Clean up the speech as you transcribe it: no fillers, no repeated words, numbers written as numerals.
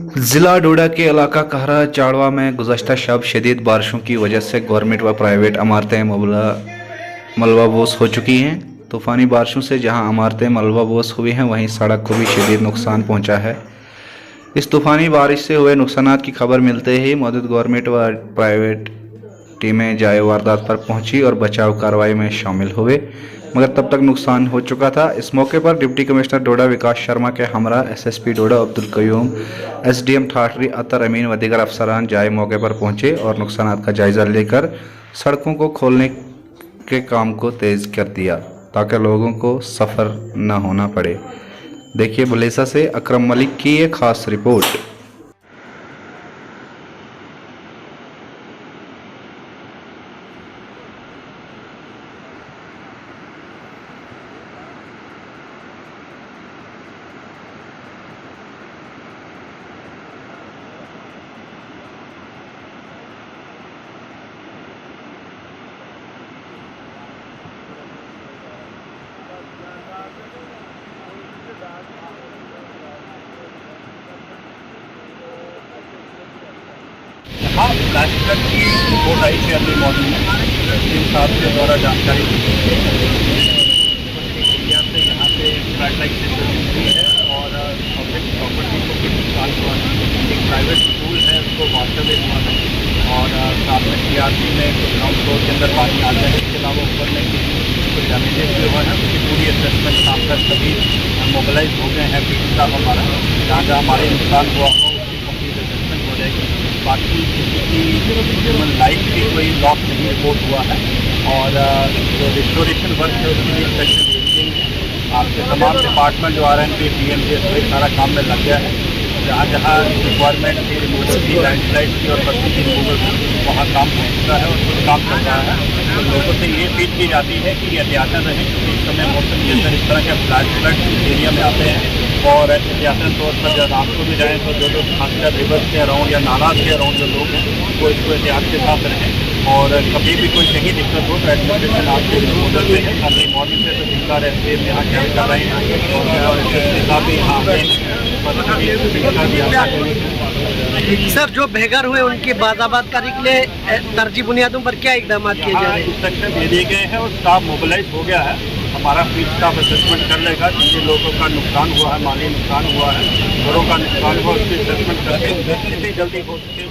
जिला डोडा के इलाका कहरा चाड़वा में गुज़श्ता शब शदीद बारिशों की वजह से गवर्नमेंट व प्राइवेट इमारतें मलबाबोस हो चुकी हैं। तूफ़ानी बारिशों से जहां इमारतें मलबाबोस हुई हैं वहीं सड़क को भी शदीद नुकसान पहुंचा है। इस तूफ़ानी बारिश से हुए नुकसानात की खबर मिलते ही मौजूद गवर्नमेंट व प्राइवेट टीमें जाए वारदात पर पहुंची और बचाव कार्रवाई में शामिल हुए, मगर तब तक नुकसान हो चुका था। इस मौके पर डिप्टी कमिश्नर डोडा विकास शर्मा के हमरा एसएसपी डोडा अब्दुल कयूम, एसडीएम ठाठरी अतर अमीन व दीगर अफसरान जाए मौके पर पहुंचे और नुकसानात का जायजा लेकर सड़कों को खोलने के काम को तेज कर दिया ताकि लोगों को सफ़र न होना पड़े। देखिए बुलेसा से अकरम मलिक की ये खास रिपोर्ट। हाँ, फ्लैश फ्लड की रिपोर्ट आई थी अर्ली मॉर्निंग में। टीम साहब के द्वारा जानकारी दी गई एरिया से यहाँ पे फ्लड लाइट सिस्टम हुई है और पब्लिक प्रॉपर्टी को कुछ नुकसान हुआ है। एक प्राइवेट स्कूल है उसको वाटर हुआ है और साथ में टीआरसी में कुछ ग्राउंड फ्लोर के अंदर पानी आ गया है। इसके अलावा ऊपर में कुछ डैमेजेस भी हुआ है। उसकी पूरी असेसमेंट काम कर सभी मोबिलाइज हो गए हैं। पीटी साहब हमारा जहाँ जहाँ हमारे नुकसान हुआ हो उसकी कंप्लीट असेसमेंट हो जाएगी। बाकी किसी की ह्यूमन लाइफ की कोई लॉस नहीं रिपोर्ट हुआ है और जो रिस्टोरेशन वर्क है उसके लिए स्पेशल एडिटिंग आपके तमाम डिपार्टमेंट जो RNP PMJ सभी सारा काम में लग गया है। जहाँ जहाँ रिक्वायरमेंट थी रिमूवल की, लैंडस्लाइड की और बस्ती की रिमूवल की वहाँ काम हो चुका है और कुछ काम चल रहा है। तो लोगों से ये अपील की जाती है कि एहतियातन रहें क्योंकि इस समय मौसम के अंदर इस तरह के फ्लैश फ्लड एरिया में आते हैं और एहतियातन तौर पर जब रात को भी जाएँ तो जो लोग खासकर रिवर के अराउंड या नाला के अराउंड जो लोग हैं वो इसको एहतियात के साथ रहें और कभी भी कोई कहीं दिक्कत हो तो एडमिनिस्ट्रेशन आपके मदद में है। कल मॉर्निंग से तो जिला रहते हैं यहाँ कैंप कर रहे हैं और इसके साथ ही यहाँ सर जो बेघर हुए उनकी बाज़ाबाद करने के लिए तरजीह बुनियादों पर क्या इकदाम किए जा रहे हैं? इंस्ट्रक्शन दे दिए गए हैं और स्टाफ मोबिलाइज हो गया है। हमारा फील्ड स्टाफ असेसमेंट कर लेगा जिन लोगों का नुकसान हुआ है, माली नुकसान हुआ है, घरों का नुकसान हुआ उसकी असेसमेंट करके जितनी जल्दी हो सके